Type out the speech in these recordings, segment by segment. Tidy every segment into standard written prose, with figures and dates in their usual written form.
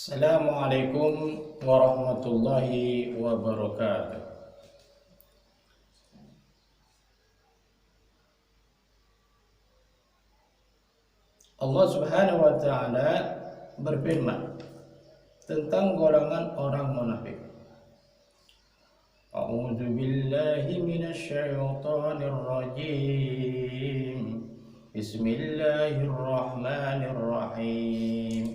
Assalamualaikum warahmatullahi wabarakatuh. Allah Subhanahu wa taala berfirman tentang golongan orang munafik. A'udzu billahi minasy syaithanir rajim. Bismillahirrahmanirrahim.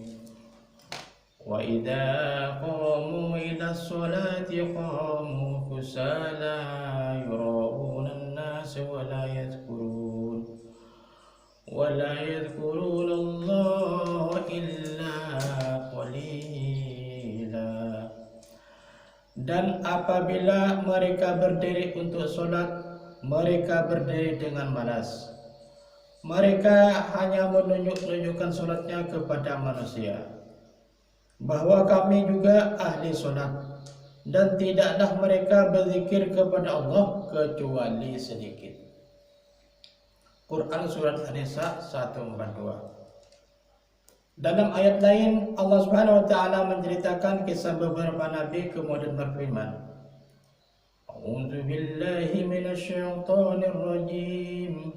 Wa idza qamu ila sholati qamu kusala yura'una an-nas wa la yadhkuruna Allah illa qalila. Dan apabila mereka berdiri untuk sholat, mereka berdiri dengan malas. Mereka hanya menunjukkan sholatnya kepada manusia, bahwa kami juga ahli sholat, dan tidaklah mereka berzikir kepada Allah kecuali sedikit. Quran Surat An-Nisa 142. Dalam ayat lain Allah Subhanahu wa taala menceritakan kisah beberapa nabi kemudian berfirman, A'udzu billahi minasy syaithanir rajim.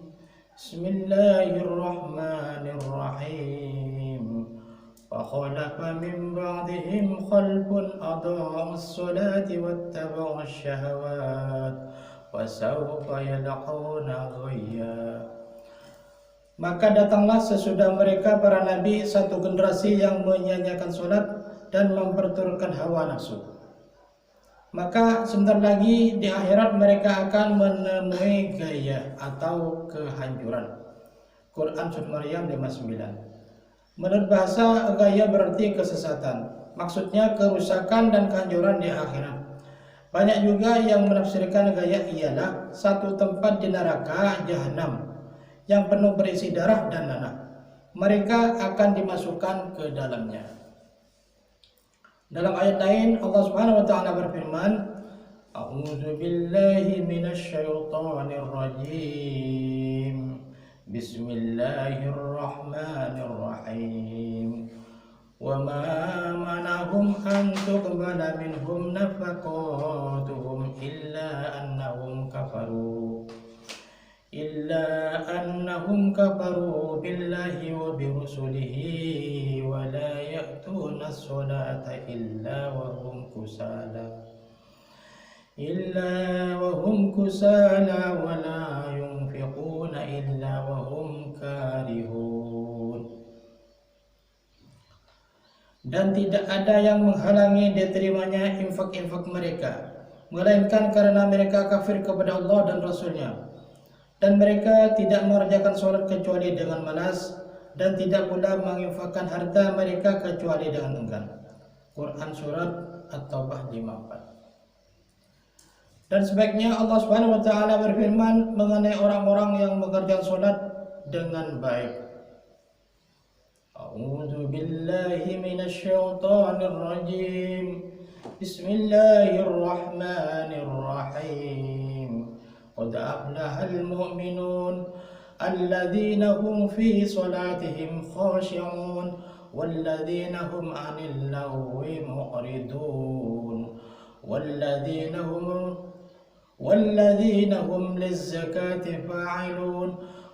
Bismillahirrahmanirrahim. فخلف من بعدهم خلف أضاعوا الصلاة واتبعوا الشهوات وسوف يلقون غيا. Maka datanglah sesudah mereka para nabi satu generasi yang menyia-nyiakan sholat dan memperturutkan hawa nafsu. Maka sebentar lagi di akhirat mereka akan menemui gaya atau kehancuran. Quran Surat Maryam 59. Menurut bahasa, gaya berarti kesesatan. Maksudnya kerusakan dan kehancuran di akhirat. Banyak juga yang menafsirkan gaya ialah satu tempat di neraka jahanam yang penuh berisi darah dan nanah. Mereka akan dimasukkan ke dalamnya. Dalam ayat lain Allah Subhanahu wa taala berfirman, A'udzu billahi minasy syaithanir rajim. Bismillahirrahmanirrahim. Wa ma manahum an tuqbala minhum nafaqatuhum illa annahum kafaru billahi wa bi rusulihi wa la ya'tuna as-salata illa wa hum kusala wa la yunfiquna illa wa hum karihun. Dan tidak ada yang menghalangi diterimanya infak-infak mereka, melainkan karena mereka kafir kepada Allah dan Rasulnya. Dan mereka tidak mengerjakan sholat kecuali dengan malas, dan tidak pula menginfakkan harta mereka kecuali dengan enggan. Quran Surat At-Taubah 54. Dan sebaiknya Allah Subhanahu wa taala berfirman mengenai orang-orang yang mengerjakan sholat dengan baik. A'udzu billahi minasy syaithanir rajim. Bismillahirrahmanirrahim. Qad aflahal mu'minun alladzina hum fi sholatihim khashi'un walladzina hum 'anil lagwi mu'ridun والذين هم للزكاة فاعلون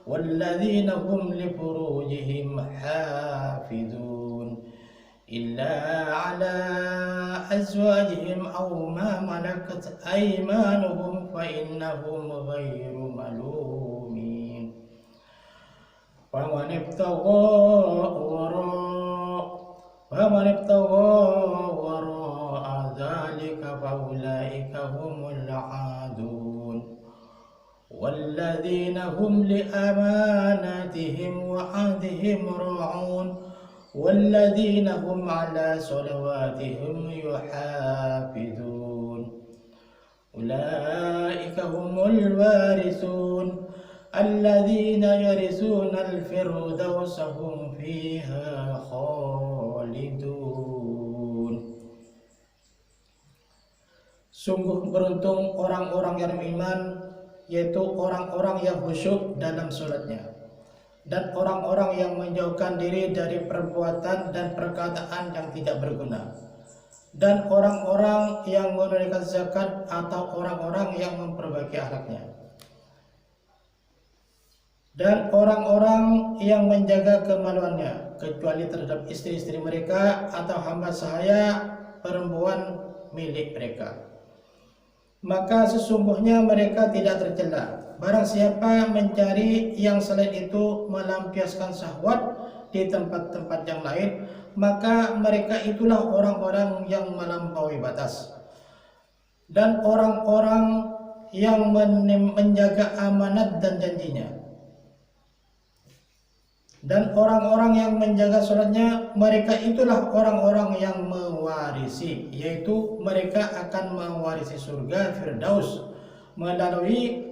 والذين هم لفروجهم حافظون إلا على أزواجهم أو ما ملكت أيمانهم فإنهم غير ملومين فمن ابتغى وراء ذلك فأولئك هم العادون والذين هم لأماناتهم وعهدهم راعون والذين هم على صلواتهم يحافظون أولئك هم الوارثون الذين يرثون الفردوس هم فيها خالدون. Sungguh beruntung orang-orang yang beriman, yaitu orang-orang yang khusyuk dalam sholatnya. dan orang-orang yang menjauhkan diri dari perbuatan dan perkataan yang tidak berguna, dan orang-orang yang menunaikan zakat atau orang-orang yang memperbaiki akhlaknya, dan orang-orang yang menjaga kemaluannya kecuali terhadap istri-istri mereka atau hamba sahaya perempuan milik mereka. Maka sesungguhnya mereka tidak tercela. Barang siapa mencari yang selain itu melampiaskan syahwat di tempat-tempat yang lain, maka mereka itulah orang-orang yang melampaui batas. Dan orang-orang yang menjaga amanat dan janjinya. Dan orang-orang yang menjaga sholatnya, mereka itulah orang-orang yang mewarisi, yaitu mereka akan mewarisi surga Firdaus melalui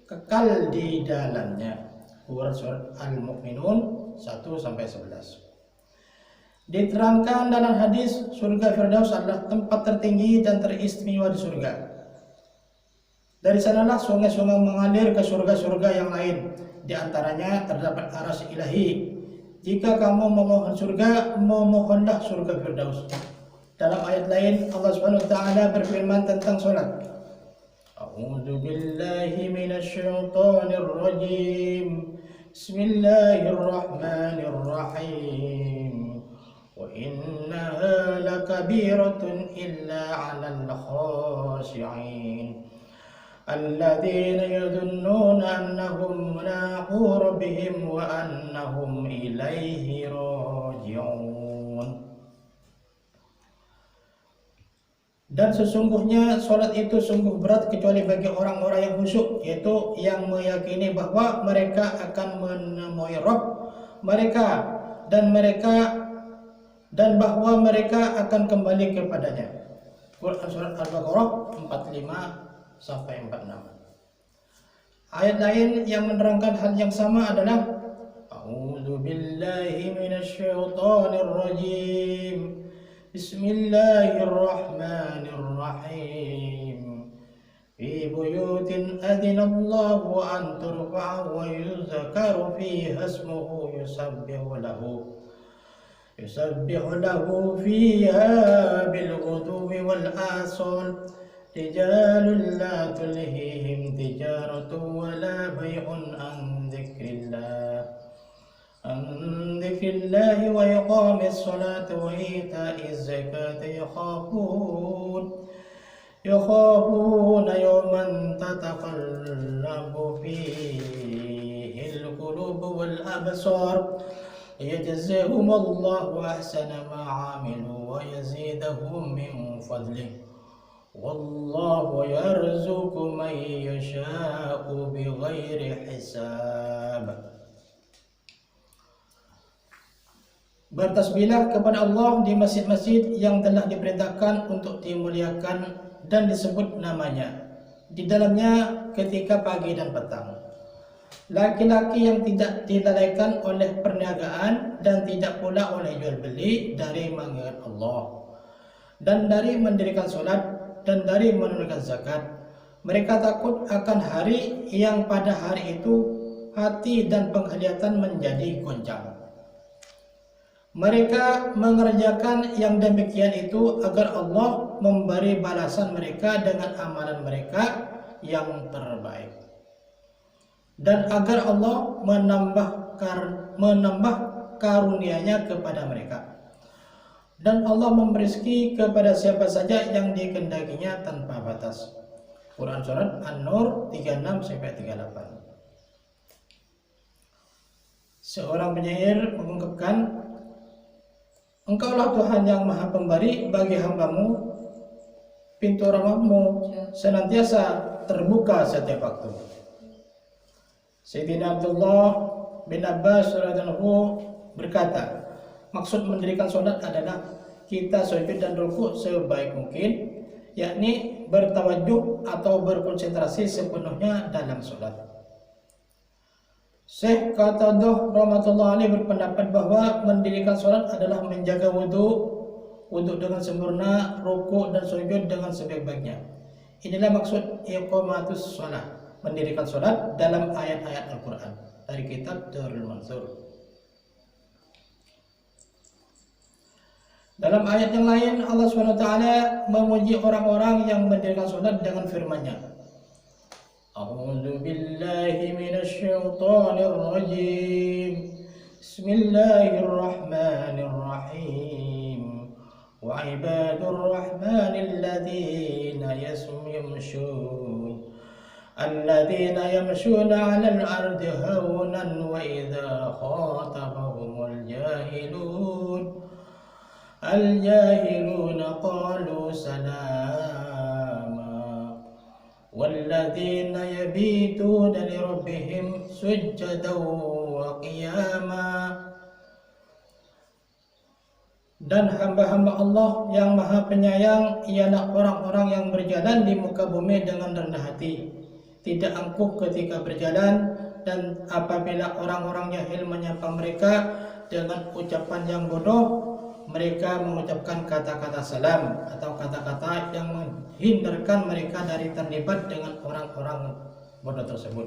kekal di dalamnya. Surat Al-Mu'minun 1-11. Diterangkan dalam hadis, surga Firdaus adalah tempat tertinggi dan teristimewa di surga. Dari sanalah sungai-sungai mengalir ke surga-surga yang lain. Di antaranya terdapat arsy ilahi. Jika kamu memohon surga, memohonlah surga Firdaus. Dalam ayat lain Allah Subhanahu wa taala berfirman tentang salat. A'udzu billahi minasy syaithanir rajim. Bismillahirrahmanirrahim. Wa innaha lakabiratun illa 'alal khashi'in. الذين يظنون أنهم ملاقو ربهم وأنهم إليه راجعون. Dan sesungguhnya sholat itu sungguh berat kecuali bagi orang-orang yang khusyuk, yaitu yang meyakini bahwa mereka akan menemui Rabb mereka dan bahwa mereka akan kembali kepadanya. Quran surat Al-Baqarah 45-46. Ayat lain yang menerangkan hal yang sama adalah A'udzu billahi minasy syaithanir rajim. Bismillahirrahmanirrahim. Fi buyutin adzinallahu an turfa'a wa yuzkaru fiha ismuhu yusabbihu lahu fiha bil ghuduwi wal asal. Rijalun la tulhihim tijaratun wala bay'un an dzikrillahi wa iqamis salati wa ita'iz zakati yakhafuna yawman tataqallabu fihi al-qulubu wal absar yajzahumullahu ahsana ma 'amilu wa yazidahum min fadlihi. Wallahu yarzuqu man yasha'u bighairi hisab. Bertasbihlah kepada Allah di masjid-masjid yang telah diperintahkan untuk dimuliakan dan disebut namanya di dalamnya ketika pagi dan petang. Laki-laki yang tidak dilalaikan oleh perniagaan dan tidak pula oleh jual beli dari mengingat Allah dan dari mendirikan sholat dan dari menunaikan zakat. Mereka takut akan hari yang pada hari itu hati dan penglihatan menjadi goncang. Mereka mengerjakan yang demikian itu agar Allah memberi balasan mereka dengan amalan mereka yang terbaik, dan agar Allah menambah karunia-Nya kepada mereka. Dan Allah memberi rezeki kepada siapa saja yang dikehendakinya tanpa batas. Quran surat An-Nur 36-38. Seorang penyair mengungkapkan, Engkaulah Tuhan yang Maha Pemberi bagi hambamu, pintu rahmatmu senantiasa terbuka setiap waktu. Sayyidina Abdullah bin Abbas radhiyallahu anhu berkata, maksud mendirikan sholat adalah kita sujud dan rukuk sebaik mungkin, yakni bertawajuh atau berkonsentrasi sepenuhnya dalam sholat. Syekh Qatadah rahmatullahi alaih berpendapat bahwa mendirikan sholat adalah menjaga wudhu dengan sempurna, rukuk dan sujud dengan sebaik-baiknya. Inilah maksud iqamatus sholat, mendirikan sholat dalam ayat-ayat Al-Quran. dari kitab Durrul Mansur. Dalam ayat yang lain Allah SWT memuji orang-orang yang mendirikan salat dengan firman-Nya. A'udzu billahi minasyaitonir rajim. Bismillahirrahmanirrahim. Wa ibadur rahmanil ladzina yamshuna 'alal ardi hawnan wa idza khatabahumul jahiluna qalu salama walladzina yabituna lirabbihim sujjadan wa qiyama. Dan hamba-hamba Allah yang maha penyayang ialah orang-orang yang berjalan di muka bumi dengan rendah hati, tidak angkuh ketika berjalan, dan apabila orang-orang jahil menyapa mereka dengan ucapan yang bodoh, mereka mengucapkan kata-kata salam atau kata-kata yang menghindarkan mereka dari terlibat dengan orang-orang bodoh tersebut,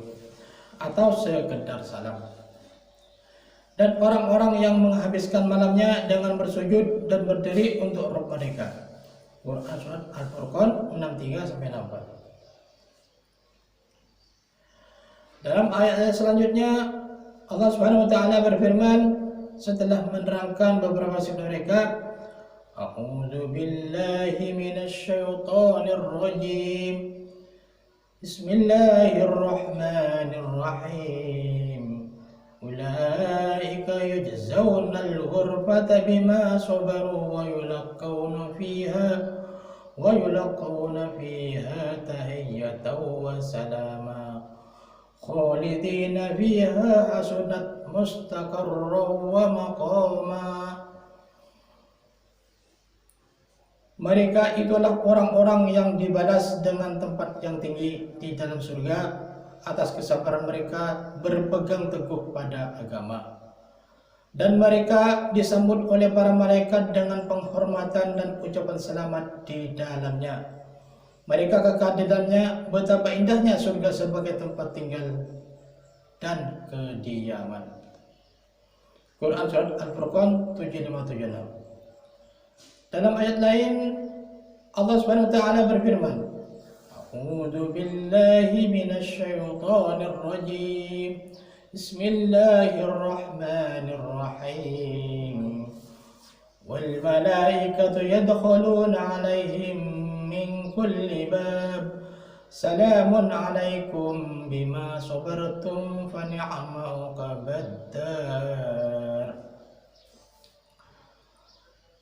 atau sekedar salam. Dan orang-orang yang menghabiskan malamnya dengan bersujud dan berdiri untuk Rabb mereka. Quran Surat Al-Furqan 63-64. Dalam ayat selanjutnya Allah Subhanahu wa taala berfirman setelah menerangkan beberapa sifat mereka, A'udzu billahi minasyaitonir rajim. Bismillahirrahmanirrahim. Ulaika yujzaunal ghurfata bima sabaru wa yulqauna fiha tahiyyatan wa salama khalidina fiha hasunat mustaqarran wa maqama. Mereka itulah orang-orang yang dibalas dengan tempat yang tinggi di dalam surga atas kesabaran mereka berpegang teguh pada agama. Dan mereka disambut oleh para malaikat dengan penghormatan dan ucapan selamat di dalamnya. Mereka kekal di dalamnya. Betapa indahnya surga sebagai tempat tinggal dan kediaman. Quran Surat Al-Furqan 75-76. Dalam ayat lain Allah Subhanahu wa taala berfirman, A'udzu billahi minasyaitonir rajim. Bismillahirrahmanirrahim. Wal malaikatu yadkhuluna 'alaihim min kulli bab. Salamun 'alaikum bima sabartum fa ni'ma uqbaddar.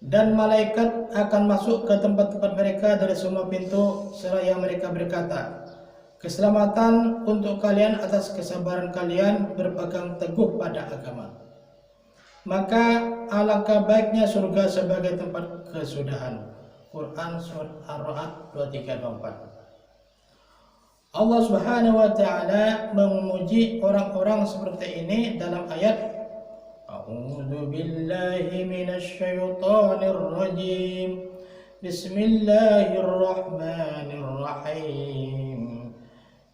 Dan malaikat akan masuk ke tempat-tempat mereka dari semua pintu seraya mereka berkata, keselamatan untuk kalian atas kesabaran kalian berpegang teguh pada agama. Maka alangkah baiknya surga sebagai tempat kesudahan. Quran Surat Ar-Ra'd 23-24. Allah Subhanahu wa taala memuji orang-orang seperti ini dalam ayat A'udzu billahi minasyaitonir rajim. Bismillahirrahmanirrahim.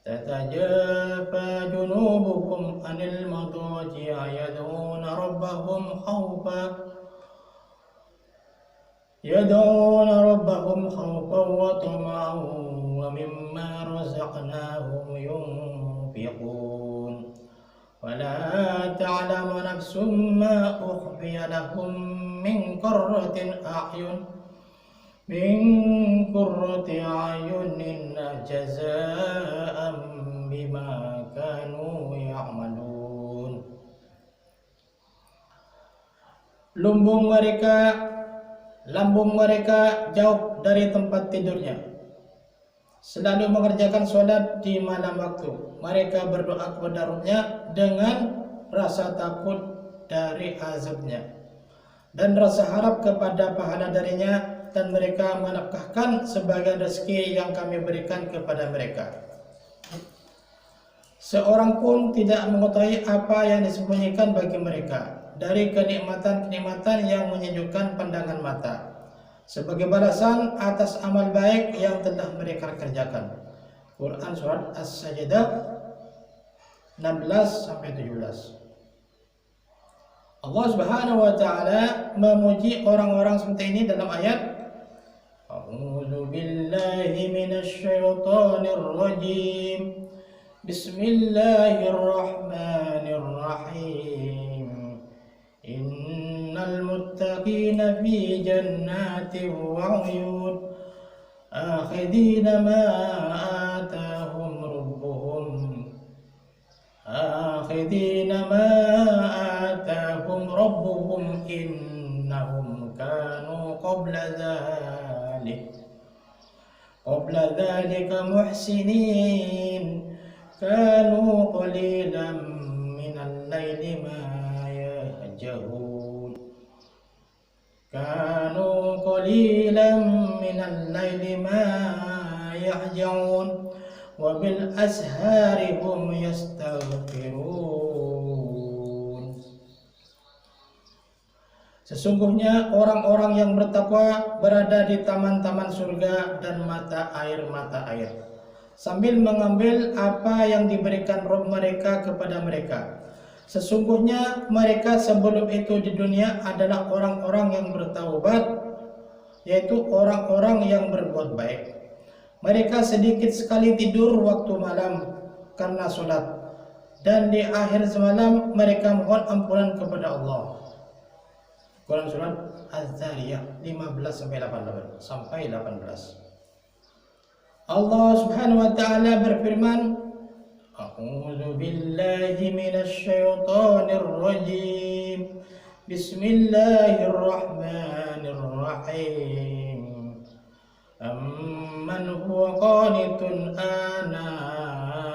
Tatajafa junubuhum 'anil madaji'i yad'una rabbahum khawfan wa tama'an wa mimma razaqnahum yunfiqun. ولا تعلم نفس ما أخفي لهم من قرة أعين جزاء بما كانوا يعملون. Lambung mereka jauh dari tempat tidurnya, selalu mengerjakan sholat di malam waktu. Mereka berdoa kepada Rabb-nya dengan rasa takut dari azabnya dan rasa harap kepada pahala darinya, dan mereka menafkahkan sebagian rezeki yang kami berikan kepada mereka. Seorang pun tidak mengetahui apa yang disembunyikan bagi mereka dari kenikmatan-kenikmatan yang menyejukkan pandangan mata, sebagai balasan atas amal baik yang telah mereka kerjakan. Quran Surat As-Sajdah 16 sampai 17. Allah Subhanahu wa taala memuji orang-orang seperti ini dalam ayat A'udzu billahi minasy syaithanir rajim. Bismillahirrahmanirrahim. Innal muttaqina fi jannatin wa 'uyun akhidina ma atahum rabbuhum innahum kanu qabla dhalika muhsinin kanu qalilan minal laili ma yahjahun wa bil ashari hum yastaghfirun. Sesungguhnya orang-orang yang bertakwa berada di taman-taman surga dan mata air sambil mengambil apa yang diberikan Rabb mereka kepada mereka. Sesungguhnya mereka sebelum itu di dunia adalah orang-orang yang bertaubat, yaitu orang-orang yang berbuat baik. Mereka sedikit sekali tidur waktu malam karena sholat, dan di akhir semalam mereka mohon ampunan kepada Allah. Quran surat Az-Zariyah 15 sampai 18. Allah Subhanahu wa taala berfirman, A'udzu billahi minasy syaithanir rajim. Bismillahirrahmanirrahim. Amman huwa qanitun ana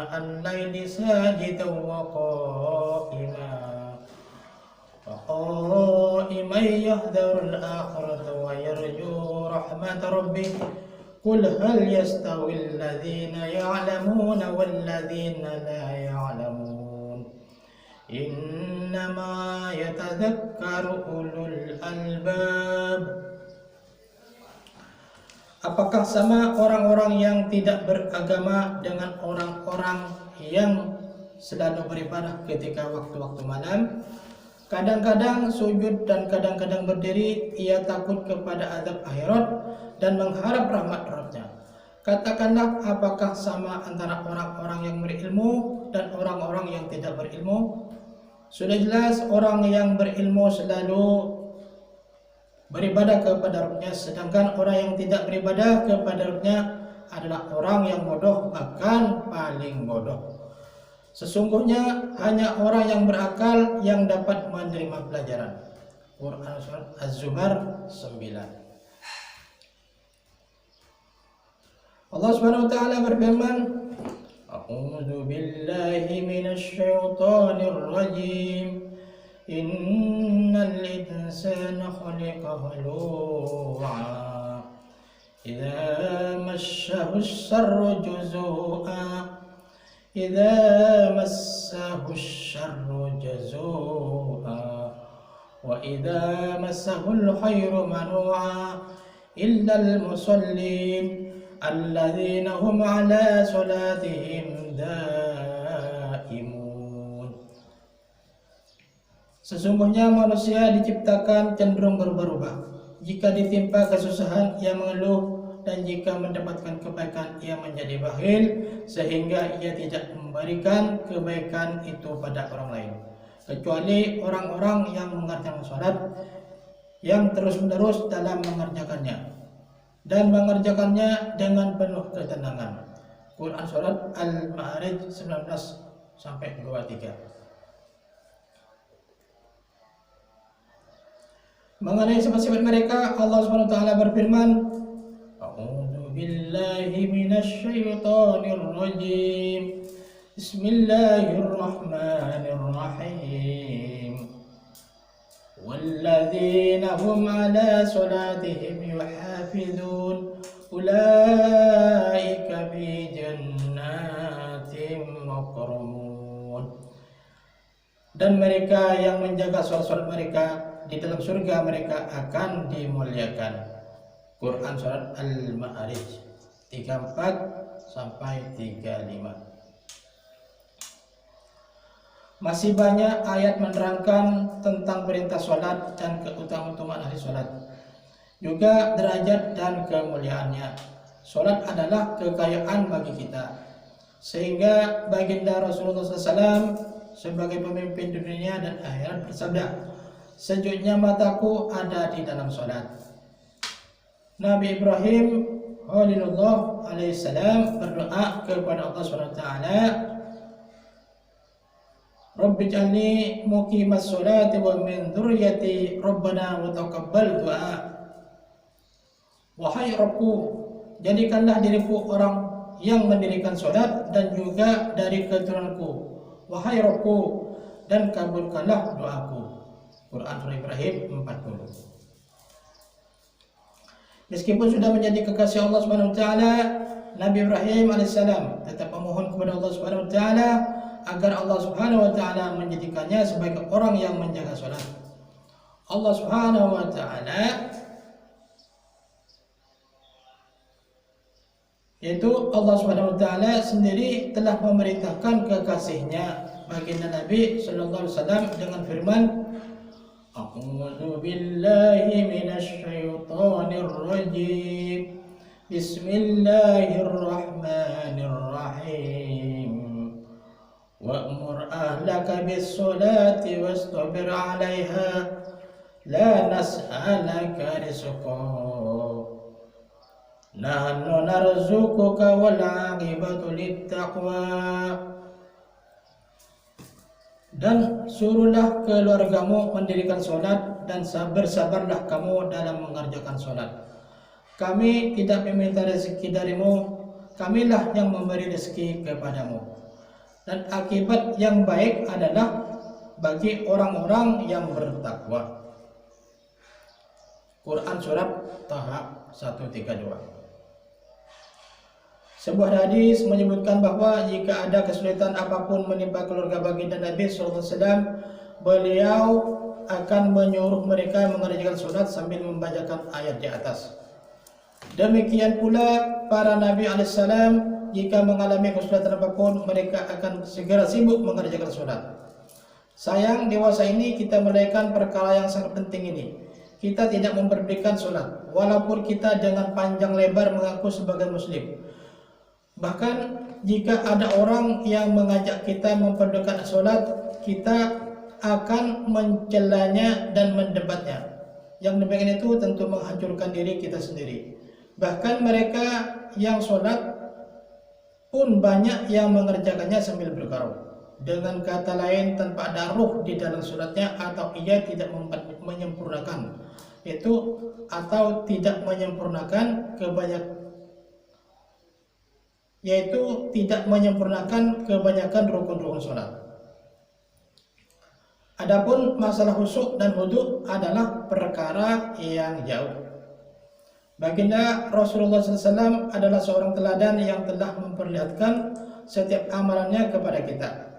al-laili sajidan wa qa'iman yahdharul akhirata wa yarju rahmat rabbih. Qul hal yastawi alladhina ya'lamuna wal ladhina la ya'lamun. Innama yatadhakkaru ulul albab. Apakah sama orang-orang yang tidak beragama dengan orang-orang yang selalu beribadah ketika waktu-waktu malam? Kadang-kadang sujud dan kadang-kadang berdiri, ia takut kepada azab akhirat dan mengharap rahmat Rabb-Nya. Katakanlah, apakah sama antara orang-orang yang berilmu dan orang-orang yang tidak berilmu? Sudah jelas orang yang berilmu selalu beribadah kepada Rabb-Nya, sedangkan orang yang tidak beribadah kepada Rabb-Nya adalah orang yang bodoh, bahkan paling bodoh. Sesungguhnya hanya orang yang berakal yang dapat menerima pelajaran. Quran surat Az-Zumar 9. Allah Subhanahu wa taala berfirman, A'udzu billahi minasy syaithanir rajim. Innal insana khuliqa halu'a idza massahu asy-syarru jazua wa idza massahul khairu manu'a illal musallin alladzina hum 'ala salatihim daimun. Sesungguhnya manusia diciptakan cenderung berubah-ubah. Jika ditimpa kesusahan, ia mengeluh, dan jika mendapatkan kebaikan, ia menjadi bakhil, sehingga ia tidak memberikan kebaikan itu pada orang lain, kecuali orang-orang yang mengerjakan sholat, yang terus-menerus dalam mengerjakannya, dan mengerjakannya dengan penuh ketenangan. Quran surat Al-Ma'arij 19-23. Mengenai sifat-sifat mereka, Allah Subhanahu wa taala berfirman, A'udzu billahi minasy syaithanir rajim. Bismillahirrahmanirrahim. Walladzina hum 'ala salatihim yuhafizun ulaika fi jannatin mukramun. Dan mereka yang menjaga salat mereka di dalam surga mereka akan dimuliakan. Quran surat Al-Ma'arij 34-35. Masih banyak ayat menerangkan tentang perintah sholat dan keutamaan ahli sholat, juga derajat dan kemuliaannya. Sholat adalah kekayaan bagi kita, sehingga baginda Rasulullah SAW sebagai pemimpin dunia dan akhirat bersabda, sejuknya mataku ada di dalam sholat. Nabi Ibrahim Khalilullah alaihissalam berdoa kepada Allah SWT, Rabbi ij'alni muqimas sholati wa min dzurriyyati Rabbana wa taqabbal du'a. Wahai Rabbku, jadikanlah diriku orang yang mendirikan sholat dan juga dari keturunanku. Wahai Rabbku, dan kabulkanlah doaku. Quran Surah Ibrahim 40. Meskipun sudah menjadi kekasih Allah Subhanahu wa taala, Nabi Ibrahim alaihissalam tetap memohon kepada Allah Subhanahu wa taala agar Allah Subhanahu wa taala menjadikannya sebagai orang yang menjaga sholat. Allah Subhanahu wa taala, yaitu Allah Subhanahu wa taala sendiri telah memerintahkan kekasihnya baginda Nabi sallallahu alaihi wasallam dengan firman, A'udzu billahi minasy syaithanir rajim. Bismillahirrahmanirrahim. Wa'mur ahlaka bis-sholati wastabir 'alaiha la nas'alaka rizqan nahnu narzuquka wal 'aqibatu lit-taqwa. Dan suruhlah keluargamu mendirikan sholat dan bersabarlah kamu dalam mengerjakan sholat. Kami tidak meminta rezeki darimu, kamilah yang memberi rezeki kepadamu. Dan akibat yang baik adalah bagi orang-orang yang bertakwa. Quran Surat Taha 132. Sebuah hadis menyebutkan bahwa jika ada kesulitan apapun menimpa keluarga baginda Nabi SAW, beliau akan menyuruh mereka mengerjakan sholat sambil membacakan ayat di atas. Demikian pula para Nabi alaihissalam, jika mengalami kesulitan apapun, mereka akan segera sibuk mengerjakan sholat. Sayang, dewasa ini kita melewatkan perkara yang sangat penting ini. Kita tidak memperdulikan sholat, walaupun kita dengan panjang lebar mengaku sebagai muslim. Bahkan jika ada orang yang mengajak kita memperdulikan sholat, kita akan mencelanya dan mendebatnya. Yang demikian itu tentu menghancurkan diri kita sendiri. Bahkan mereka yang sholat pun banyak yang mengerjakannya sambil bergarau. Dengan kata lain, tanpa ada ruh di dalam sholatnya, atau ia tidak menyempurnakan itu, atau tidak menyempurnakan kebanyakan rukun-rukun sholat. Adapun masalah khusyuk dan wudu adalah perkara yang jauh. Baginda Rasulullah SAW adalah seorang teladan yang telah memperlihatkan setiap amalannya kepada kita.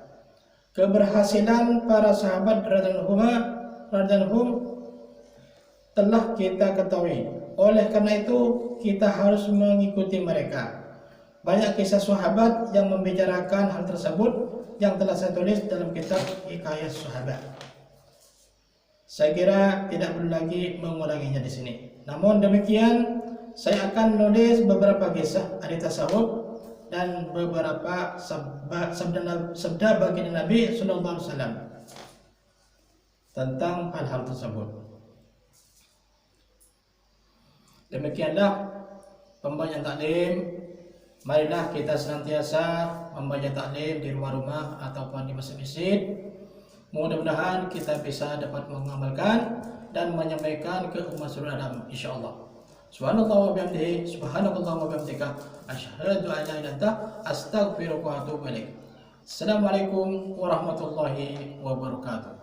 Keberhasilan para sahabat radhiyallahu telah kita ketahui. Oleh karena itu kita harus mengikuti mereka. Banyak kisah sahabat yang membicarakan hal tersebut yang telah saya tulis dalam kitab Hikayat Sahabat. Saya kira tidak perlu lagi mengulanginya di sini. Namun demikian, saya akan menulis beberapa kisah ahli tasawuf dan beberapa sabda baginda Nabi sallallahu alaihi wasallam tentang hal-hal tersebut. Demikianlah pembacaan taklim. Marilah kita senantiasa membaca taklim di rumah-rumah ataupun di masjid-masjid. Mudah-mudahan kita bisa dapat mengamalkan dan menyampaikan ke umat seluruh Adam, insyaallah. Subhanallah wa bihamdihi, subhanakallah wa bihamdika, asyhadu an la ilaha illa anta, astaghfiruka wa atubu ilaik. Assalamualaikum warahmatullahi wabarakatuh.